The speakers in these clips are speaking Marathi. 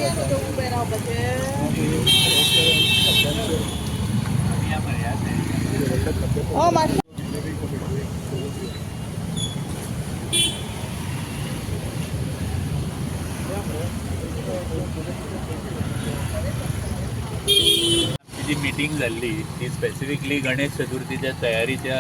जी मीटिंग जाल्ली ती स्पेसिफिकली गणेश चतुर्थीच्या तयारीच्या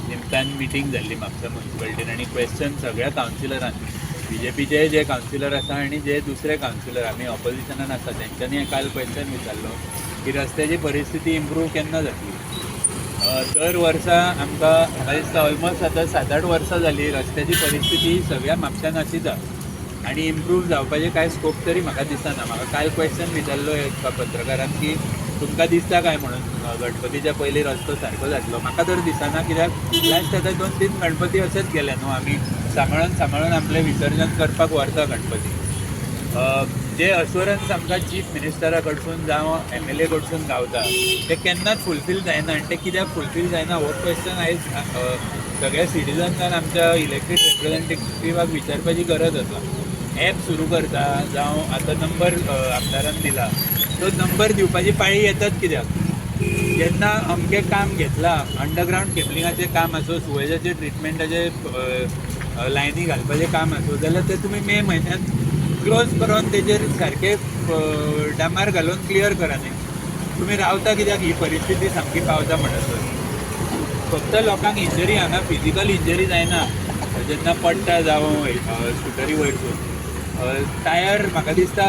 निमतान मीटिंग जाल्ली म्हापसा म्युन्सिपालिटीन आनी क्वेश्चन सगळ्या कावन्सिलरान बीजेपीचे जे कावन्सिलर आसा आनी जे दुसरे कावन्सिलर आमी ऑपोजिशनान आसा तेंच्यांनी काल क्वेश्चन विचारलो की रस्त्याची परिस्थिती इम्प्रूव केन्ना जातली. दर वर्सा आमकां म्हाका दिसता ऑलमोस्ट आतां 7-8 वर्सां जाली रस्त्याची परिस्थिती सगळ्या म्हापशान अशीच आसा आनी इम्प्रूव जावपाचें कांय स्कोप तरी म्हाका दिसना. म्हाका काल क्वेश्चन विचारलो एका पत्रकारान की तुमकां दिसता काय म्हणून गणपतीच्या पयलीं रस्तो सारको जातलो. म्हाका तर दिसना, कित्याक लास्ट आतां 2-3 गणपती अशेंच गेले न्हू आमी सांबाळून आपलें विसर्जन करपाक व्हरता गणपती. जे अश्युरन्स आमकां चीफ मिनिस्टरा कडसून जावं MLA कडसून गावता ते केन्नाच फुलफील जायना आनी ते कित्याक फुलफील जायना हो क्वेश्चन आयज सगळ्या सिटिजन्सान आमच्या इलेक्टेड रिप्रेझेंटेटिव्हाक विचारपाची गरज आसा. ॲप सुरू करता जावं आतां नंबर आमदारान दिला तो नंबर दिवपाची पाळी येतात. कित्याक जेन्ना अमकें काम घेतलां अंडरग्रावंड केबलिंगाचें काम आसूं सुवेजाचे ट्रिटमेंटाचे लायनी घालपाचें काम आसूं जाल्यार ते तुमी मे म्हयन्यात क्लोज करून तेजेर सारके डामार घालून क्लियर करा न्ही. तुमी रावता कित्याक ही परिस्थिती सामकी पावता म्हणसर. फक्त लोकांक इंजरी हांगा फिजिकल इंजरी जायना जेन्ना पडटा जावं स्कुटरी वयरसून. टायर म्हाका दिसता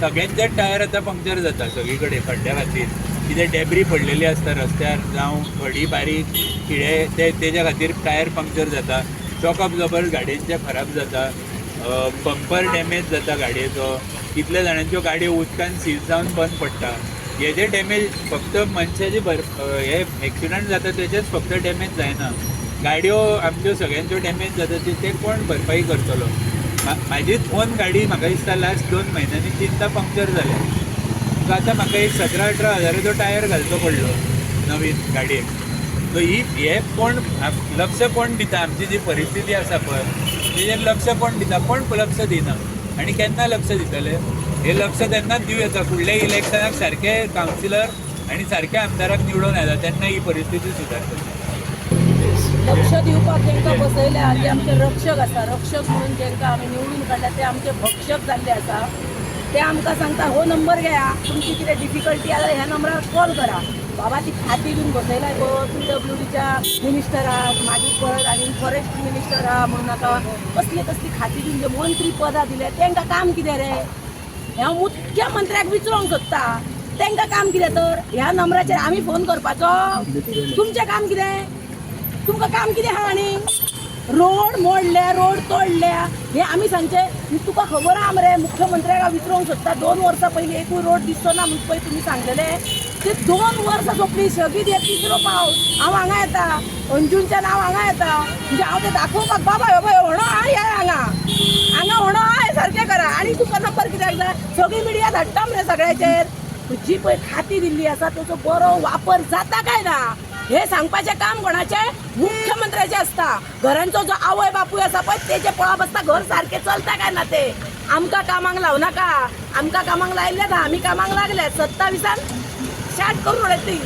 सगळ्यांचेच टायर आतां पंक्चर जाता सगळी कडेन खड्ड्या खातीर. कितें डेब्री पडलेली आसता रस्त्यार जावं व्हडी बारीक खिळे तेज्या खातीर टायर पंक्चर जाता. शॉक अब्जॉर्बर गाडयेंचे खराब जाता. बंपर डॅमेज जाता गाडयेचो. कितले जाणांच्यो गाडयो उदकान सीज जावन बंद पडटा. हेजे डॅमेज फक्त मनशाचे हे एक्सिडंट जाता तेजेच फक्त डॅमेज जायना. गाडयो आमच्यो सगळ्यांच्यो डॅमेज जाता ते कोण भरपाई करतलो. म्हाजीच ओन गाडी म्हाका दिसता लास्ट 2 म्हयन्यांनी 3दा पंक्चर जाल्या. आतां म्हाका एक 17-18 हजाराचो टायर घालचो पडलो नवीन गाडयेक. सो हे कोण लक्ष कोण दिता आमची जी परिस्थिती आसा पळय तेजेर लक्ष कोण दिता. कोण लक्ष दिना आनी केन्ना लक्ष दितले. हे लक्ष तेन्नाच दिवं येता फुडल्या इलेक्शनाक सारके कावन्सिलर आनी सारके आमदाराक निवडून येता तेन्ना ही परिस्थिती सुदारतली. लक्ष दिवपाक जेंकां बसयल्या ते आमचे रक्षक आसा. रक्षक म्हणून जेंकां आमी निवडून काडल्या ते आमचे भक्षक जाल्ले आसा. ते आमकां सांगता हो नंबर घेया तुमची कितें डिफिकल्टी आसा ह्या नंबरार कॉल करा. बाबा ती खाती घेवन बसयलाय गो PWDच्या मिनिस्टराक मागीर परत आनी फॉरेस्ट मिनिस्टर आहा म्हणून नाका कसली खाती घेवन जे मंत्री पदां दिले तेंकां काम कितें रे. हांव मुख्यमंत्र्याक विचारूंक सोदता तेंकां काम कितें. तर ह्या नंबराचेर आमी फोन करपाचो. तुमचें काम कितें. तुमकां काम कितें आहा आनी रोड मोडल्या रोड तोडल्या हे आमी सांगचे. तुका खबर आहा मरे मुख्यमंत्र्याक विचारूंक सोदता 2 वर्सां पयलीं एकूय रोड दिसतो ना म्हणून पळय तुमी सांगलेले ते 2 वर्सां सोंपली. सगळीं हे 3रो पाव हांव हांगा येता अंजूंचें नांव हांगा येता म्हणजे हांव तें दाखोवपाक बाबा ह्यो पळय व्हणो आय हांगा व्हणो आय सारकें करा. आनी तुका नंबर कित्याक जाय. सगळी मिडिया धाडटा मरे सगळ्याचेर. जी पळय खाती दिल्ली आसा तेचो बरो वापर जाता काय ना हे सांगपाचें काम कोणाचें मुख्यमंत्र्याचें आसता. घरांचो जो आवय बापूय आसा पळय तेजे पळोवप आसता घर सारकें चलता काय ना ते. आमकां कामाक लावनाका. आमकां कामाक लायिल्ले ना आमी कामाक लागले. 27 स्टार्ट करून उडयतली.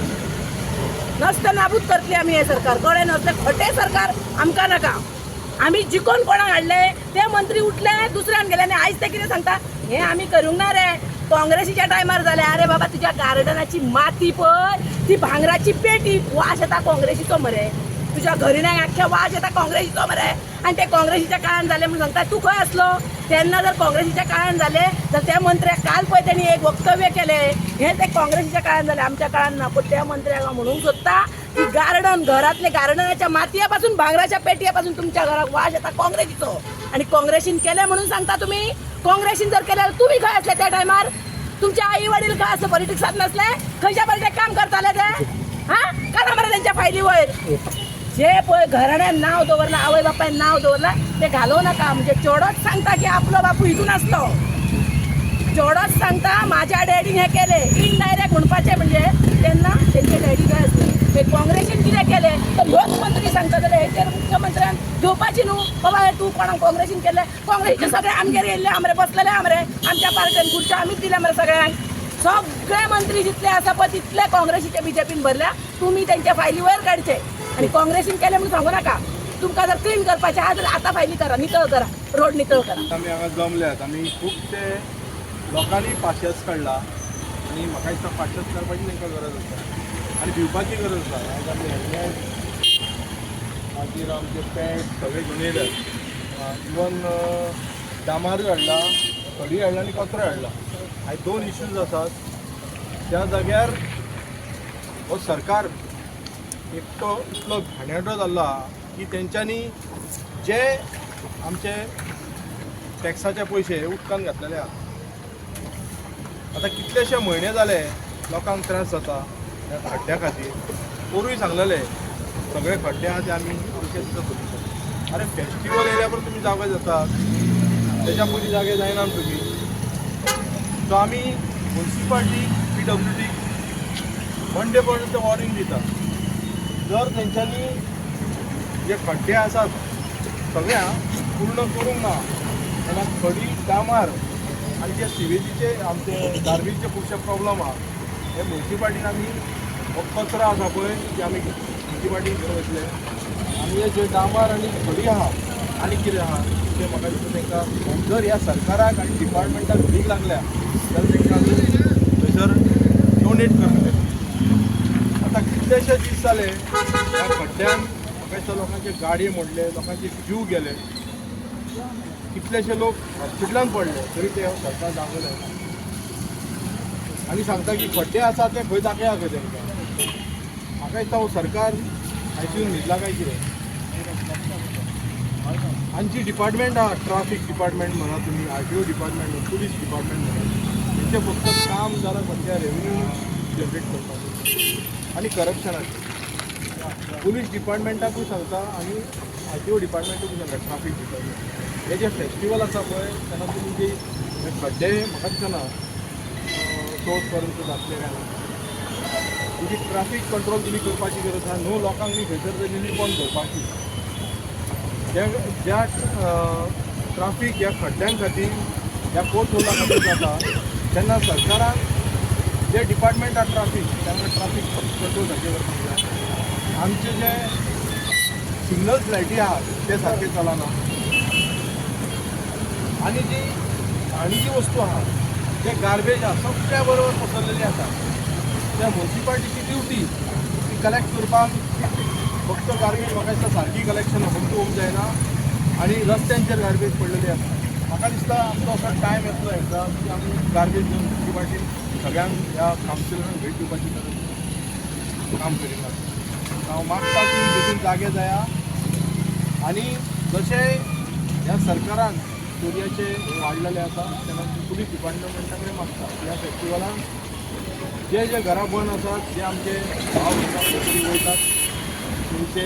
नसतं नाबूद करतली आमी हे सरकार. कळ्ळें नसलें खोटें सरकार आमकां नाका. आमी जिखोवन कोणाक हाडले ते मंत्री उठले दुसऱ्यान गेले आनी आयज ते कितें सांगता हे आमी करूंक ना रे. काँग्रेसीच्या टायमार जालें. अरे बाबा तुज्या गार्डनाची माती पळय ती भांगराची पेटी वास येता काँग्रेसीचो मरे. तुज्या घरिण्याक आख्या वास येता काँग्रेसीचो मरे. आनी ते काँग्रेसीच्या काळान जालें म्हणून सांगता. तूं खंय आसलो तेन्ना जर काँग्रेसीच्या काळान जालें तर त्या मंत्र्याक काल पळय तेणी एक वक्तव्य केलें हें ते काँग्रेसीच्या काळान जालें आमच्या काळान ना. पण त्या मंत्र्याक म्हणूंक सोदता की गार्डन घरातले गार्डनाच्या मातये पासून भांगराच्या पेटये पासून तुमच्या घराक वास येता काँग्रेसीचो. आनी काँग्रेसीन केलें म्हणून सांगता तुमी. काँग्रेसीन जर केल्यार तुमी खंय आसले त्या टायमार. तुमचे आई वडील खंय आसले पॉलिटिक्सात नसले. खंयच्या पॉलिटिक काम करताले ते हां काडा मरे तेंच्या फायली वयर. जे पळय घराण्यान नांव दवरलां आवय बापायन नांव दवरलां ते घालोव नाका. म्हणजे चेडोच सांगता की आपलो बापू हितून आसलो. चेडोच सांगता म्हाज्या डॅडीन हें केलें. इनडायरेक्ट म्हणपाचें म्हणजे तेन्ना तेंचे डॅडी काय आसले ते काँग्रेसीन कितें केलें तर लोक मंत्री सांगता जाल्यार हेचेर मुख्यमंत्री डिसिजन घेवपाची न्हू बाबा हे तूं कोणाक काँग्रेसीन केले काँग्रेसीचे सगळे आमगेर येयल्ले आमरे बसलेले आमरे आमच्या पार्टीन खुर्च्या आमीच दिल्या मरे सगळ्यांक सगळे मंत्री जितले आसा पळय तितले काँग्रेसीचे बीजेपीन भरल्या तुमी तेंच्या फायली वयर काडचे आनी काँग्रेसीन केले म्हणून सांगू नाका तुमकां जर क्लीन करपाचें आहा जाल्यार आतां फायली करा नितळ करा रोड नितळ करा आमी हांगा जमल्यात आमी खुबशे लोकांनी पाशस काडला आनी म्हाका दिसता पाशस करपाची तांकां गरज आसा आनी भिवपाची गरज आसा आज आमी हेल्मेट मागीर आमचे पॅन्ट सगळे घेवन येयल्यात इवन डांबारूय हाडला खडी हाडला आनी कचरो हाडला आनी 2 इश्यूज आसात त्या जाग्यार हो सरकार एकटो इतलो घाणेरडो जाल्लो आहा की तेंच्यांनी जे आमचे टॅक्साचे पयशे उदकान घातलेले आहा आतां कितलेशे म्हयने जाले लोकांक त्रास जाता ह्या खड्ड्या खातीर पोरूय सांगलेले सगळे खड्डे आहा ते आमी अमके दिसा सोदूंक अरे फेस्टिवल एरिया पण तुमी जागे जातात तेच्या पयलीं जागे जायना तुमी सो आमी म्युन्सिपाल्टी PWD मंडे पर्यंत वॉर्निंग दिता जर तेंच्यांनी जे खड्डे आसात सगळ्या पूर्ण करूंक ना तेन्ना खडी डांबार आनी जे सिवेजीचे आमचे गार्बेजचे खुबशे प्रॉब्लम आहा हे म्युन्सिपाल्टीन आमी हो कचरो आसा पळय ते आमी म्युन्सिपाल्टीन घेवन वयतले आनी हे जे डांबार आनी खडी आहा आनी कितें आहा ते म्हाका दिसता तांकां जर ह्या सरकाराक आनी डिपार्टमेंटाक भीक लागल्या जाल्यार तांकां थंयसर डोनेट करतले आतां कितलेशे दीस जाले ह्या खड्ड्यान म्हाका दिसता लोकांचे गाडये मोडले लोकांचे जीव गेले कितलेशे लोक हॉस्पिटलांत पडले तरी ते सरकार जागले आनी सांगता की खड्डे आसा ते खंय दाखया खंय तांकां म्हाका दिसता हो सरकार आयसीयून न्हिदला काय कितें आनी जी डिपार्टमेंट आहा ट्राफीक डिपार्टमेंट म्हणा तुमी RTO डिपार्टमेंट पुलीस डिपार्टमेंट म्हणा तेंचें फक्त काम जालां खंयच्या रेवन्यू जनरेट करपाचें आनी करप्शनाचें पुलीस डिपार्टमेंटाकूय सांगता आनी RTO डिपार्टमेंटाकूय सांगता ट्राफीक डिपार्टमेंट हे जे फेस्टिवल आसा पळय तेन्ना तुमी जे खड्डे म्हाका दिसना सोर्स पर्यंत जातले काय ना तुजी ट्राफीक कंट्रोल तुमी करपाची गरज आहा न्हू लोकांक न्ही खंयसर तरी रिलीफॉन घेवपाची ज्या ट्राफीक ह्या खड्ड्यां खातीर ह्या पोर्टहोला खातीर जाता तेन्ना सरकारान जे डिपार्टमेंट आहा ट्राफीक तेन्ना ट्राफीक कंट्रोल सारकें करपाक जाय आमचे जे सिग्नल्स लायटी आहा ते सारके चलना आनी जी वस्तू आहा जे गार्बेज आहा सगळ्या बरोबर पसरलेली आसा त्या म्युन्सिपाल्टीची ड्युटी ती कलेक्ट करपाक फक्त गार्बेज म्हाका दिसता सारकी कलेक्शन होवंक जायना आनी रस्त्यांचेर गार्बेज पडलेली आसा म्हाका दिसता आमचो असो टायम येतलो एकदा की आमी गार्बेज घेवन म्युन्सिपाल्टीन सगळ्यांक ह्या कावन्सिलरांक भेट दिवपाची गरज काम करिना हांव मागता की बेगीन जागे जाया आनी जशे ह्या सरकारान चोरयाचे वाडलेले आसा तेन्ना पुलीस डिपार्टमेंटा कडेन मागता ह्या फेस्टिवलान जे जे घरा बंद आसात जे आमचे भाव वयतात तुमचे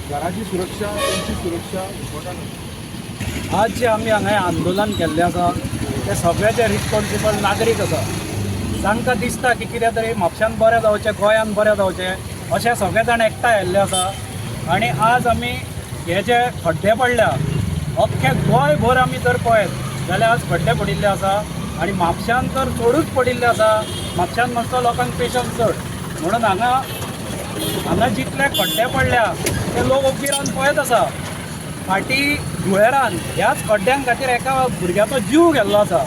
घराची सुरक्षा तेंची सुरक्षा इम्पॉर्टंट आज जे आमी हांगा आंदोलन केल्लें आसा ते सगळ्याचे रिस्पॉन्सिबल नागरीक आसा तांकां दिसता की कितें तरी म्हापशान बरें जावचें गोंयान बरें जावचें अशें सगळे जाण एकठांय आयिल्ले आसा आनी आज आमी हे जे खड्डे पडल्या अख्खें गोंयभर आमी जर पळयत जाल्यार आज खड्डे पडिल्ले आसा आनी म्हापशान तर चडूच पडिल्ले आसा म्हापशान मातसो लोकांक पेशंस चड म्हणून हांगा जितले खड्डे पडल्या ते लोक ओग्गी रावन पळयत आसा फाटीं धुळेरान ह्याच खड्ड्यां खातीर एका भुरग्याचो जीव गेल्लो आसा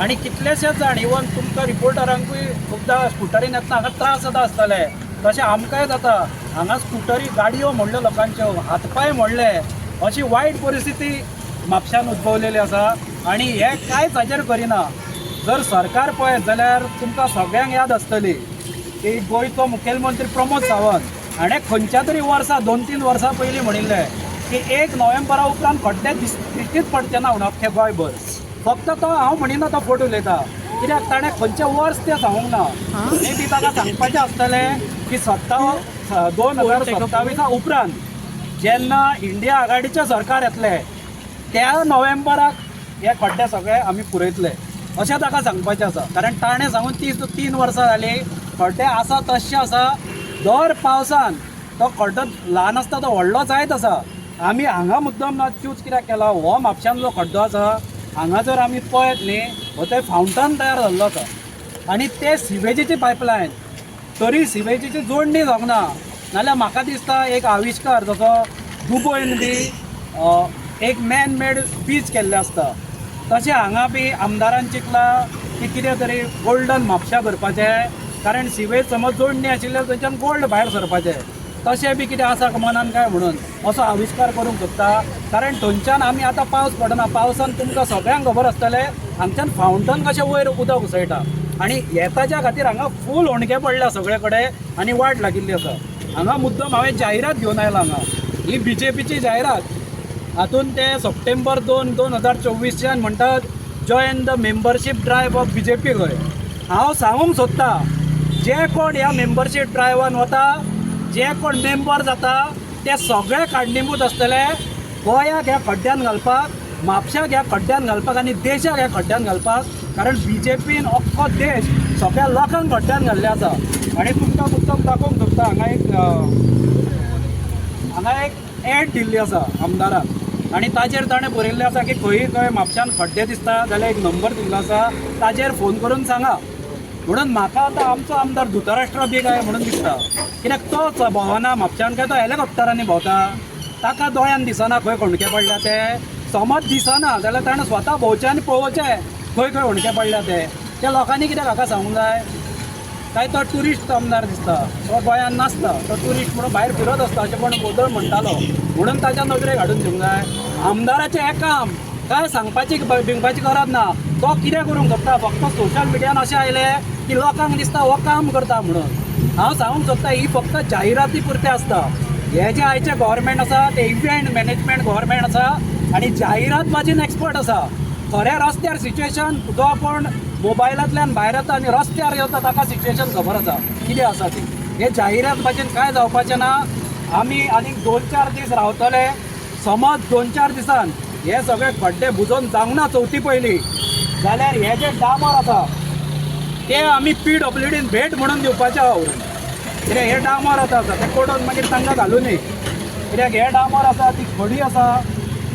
आनी कितलेशेच जाण इवन तुमकां रिपोर्टरांकूय खुबदां स्कुटरीन येतना हांगा त्रास जाता आसतले तशें आमकांय जाता हांगा स्कुटरी गाडयो मोडल्यो लोकांच्यो हातपाय मोडले अशी वायट परिस्थिती म्हापशान उद्भवलेली आसा आनी हे कांयच हाजेर करिना जर सरकार पळयत जाल्यार तुमकां सगळ्यांक याद आसतली की गोंयचो मुखेलमंत्री प्रमोद सावंत हाणें खंयच्या तरी वर्सा 2-3 वर्सां पयलीं म्हणिल्लें की 1 नोव्हेंबरा उपरांत खड्डे दिश्टीच पडचे ना म्हणून अख्खे गोंयभर फक्त तो हांव म्हणिना तो फोट उलयता कित्याक ताणें खंयचें वर्स तें सांगूंक ना मे बी ताका सांगपाचें आसतलें की 2027 उपरांत जेन्ना इंडिया आघाडीचें सरकार येतलें त्या नोव्हेंबराक हे खड्डे सगळे आमी पुरयतले अशें ताका सांगपाचें आसा कारण ताणें सांगून 3 वर्सां जालीं खड्डे आसा तशें आसा दर पावसान तो खड्डो ल्हान आसता तो व्हडलो जायत आसा. आमी हांगा मुद्दम चूज कित्याक केला, हो म्हापशान जो खड्डो आसा हांगा जर आमी पळयत न्ही हो ते फावंटन तयार जाल्लो आसा आनी ते सिवेजीची पायपलायन तरी सिवेजीची जोडणी जावंक ना. नाल्यार म्हाका दिसता एक आविश्कार जसो दुबयन बी एक मॅन मेड बीच केल्ले आसता तशें हांगा बी आमदारान चिंतला की कितें तरी गोल्डन म्हापशा करपाचें, कारण सिवेज समज जोडणी आशिल्ल्यार थंयच्यान गोल्ड भायर सरपाचें. तशें बी कितें आसा मनान काय म्हणून असो आविश्कार करूंक सोदता. कारण थंयच्यान आमी आतां पावस पडना, पावसान तुमकां सगळ्यांक खबर आसतलें हांगच्यान फावंटन कशें वयर उदक उसळटा आनी येताच्या खातीर हांगा फूल होणके पडल्या सगळे कडेन आनी वाट लागिल्ली आसा. हांगा मुद्दम हांवें जायरात घेवन आयला हांगा, ही BJPची जायरात. हातून ते सप्टेंबर 2, 2024च्यान म्हणटात join the membership drive of BJP Goa. हांव सांगूंक सोदता जे कोण ह्या मेंबरशीप ड्रायव्हान वता, जे कोण मेंबर जाता ते सगळे कारणीभूत आसतले गोंयाक ह्या खड्ड्यान घालपाक, म्हापशाक ह्या खड्ड्यान घालपाक आनी देशाक ह्या खड्ड्यान घालपाक. कारण BJPन अख्खो देश सगळ्या लोकांक खड्ड्यान घाल्ले आसा. आनी तुमकां मुद्दम दाखोवंक सोदता हांगा एक एड दिल्ली आसा आमदारान आनी ताचेर ताणें बरयल्लें आसा की खंय म्हापशान खड्डे दिसता जाल्यार एक नंबर दिल्लो आसा, ताचेर फोन करून सांगा. म्हणून म्हाका आतां आमचो आमदार धुतराष्ट्र बी काय म्हणून दिसता, कित्याक तोच भोंवना म्हापशान काय तो हेलिकॉप्टरांनी भोंवता, ताका दोळ्यान दिसना खंय खणके पडल्या ते. समज दिसना जाल्यार ताणें स्वता भोंवचें आनी पळोवचें खंय खंय होणके पडल्या ते लोकांनी कित्याक हाका सांगूंक जाय. काय तो ट्युरिस्ट आमदार दिसता, तो गोंयान नासता, तो ट्युरिस्ट म्हणून भायर फिरत आसता अशें कोण गोंधळ म्हणटालो म्हणून ताच्या नदरेक हाडून दिवंक जाय. आमदाराचें हें काम काय सांगपाची भिंगपाची गरज ना. तो कितें करूंक सोदता, फक्त सोशल मिडियान अशें आयलें की लोकांक दिसता हो काम करता म्हणून. हांव सांगूंक सोदता ही फक्त जायराती पुरते आसता. हे जे आयचे गव्हर्मेंट आसा ते इव्हेंट मॅनेजमेंट गव्हर्मेंट आसा आनी जायरात बाजीन एक्सपर्ट आसा. खऱ्या रस्त्यार सिच्युएशन जो कोण मोबायलांतल्यान भायर येता आनी रस्त्यार येता ताका सिच्युएशन खबर आसा कितें आसा ती. हे जायरात बाजीन कांय जावपाचें ना. आमी आनीक 2-4 दीस रावतले. समज 2-4 दिसान हे सगळे खड्डे बुजोवन जावंक ना चवथी पयलीं जाल्यार हे जे डामर आसा ते आमी PWDन भेट म्हणून दिवपाचें आहा व्हरून. कित्याक हे डामर आसा ते कोडून मागीर तांकां घालूं न्ही. कित्याक हे डामर आसा ती खडी आसा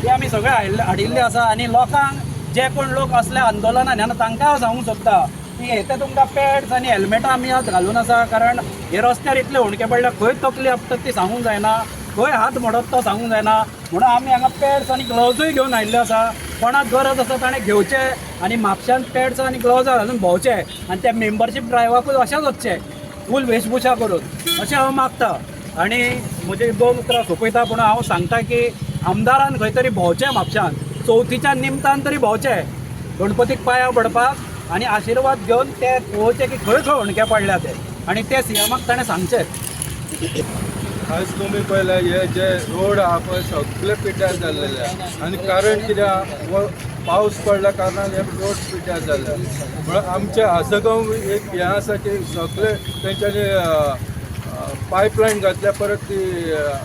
ती आमी सगळे हाडिल्ले आसा आनी लोकांक जे कोण लोक असल्या आंदोलनान येना तांकां हांव सांगूंक सोदता की हे ते तुमकां पॅड्स आनी हेल्मेटां आमी आज घालून आसा. कारण हे रस्त्यार इतले होणके पडल्या खंय तकली आपटत ती सांगूंक जायना, खंय हात मोडत तो सांगूंक जायना. म्हणून आमी हांगा पॅड्स आनी ग्लोवजूय घेवन आयिल्ले आसा. कोणाक गरज आसा ताणें घेवचे आनी म्हापशान पॅड्स आनी ग्लोवजां घालून भोंवचे आनी त्या मेंबरशीप ड्रायव्हाकूच अशेंच वचचें फूल वेशभूषा करून अशें हांव मागता. आनी म्हजी 2 उतरां सोंपयता पूण हांव सांगता की आमदारान खंय तरी भोंवचें म्हापशान चवथीच्या निमतान तरी भोंवचें गणपतीक पांयां पडपाक आनी आशिर्वाद घेवन ते पळोवचें की खंय खंय होणके पडल्या ते आनी ते CMाक ताणें सांगचें. आज तुम्ही पळयला हे जे रोड आहा पळय सगळे पिड्ड्यार जाल्लेले आनी कारण कित्याक पावस पडल्या कारणान हे रोड पिड्ड्यार जाल्ले. म्हळ्यार आमचे आसगांव एक हें आसा की सगळे तेंच्यांनी पायपलायन घातल्या, परत ती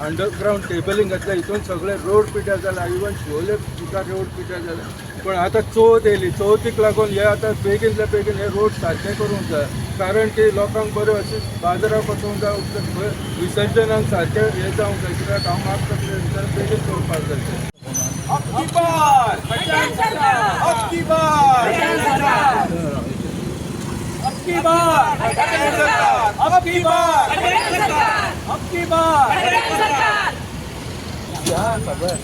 अंडरग्रावंड केबलिंग घातल्या, हितून सगळे रोड पिड्ड्यार जाला. इवन शिवोले सुद्दां रोड पिड्ड्यार जाले. पण आतां चवथ येयली, चवथीक लागून हे आतां बेगीनल्या बेगीन हे रोड सारके करूंक जाय. कारण की लोकांक बऱ्यो अशें बाजाराक वचूंक जाय, विसर्जनाक सारकें हे जावंक जाय. कित्याक हांव मागता की बेगीन करपाक जाय. अबकी बार अबकी बार अबकी बार अबकी बार अबकी बार सगळं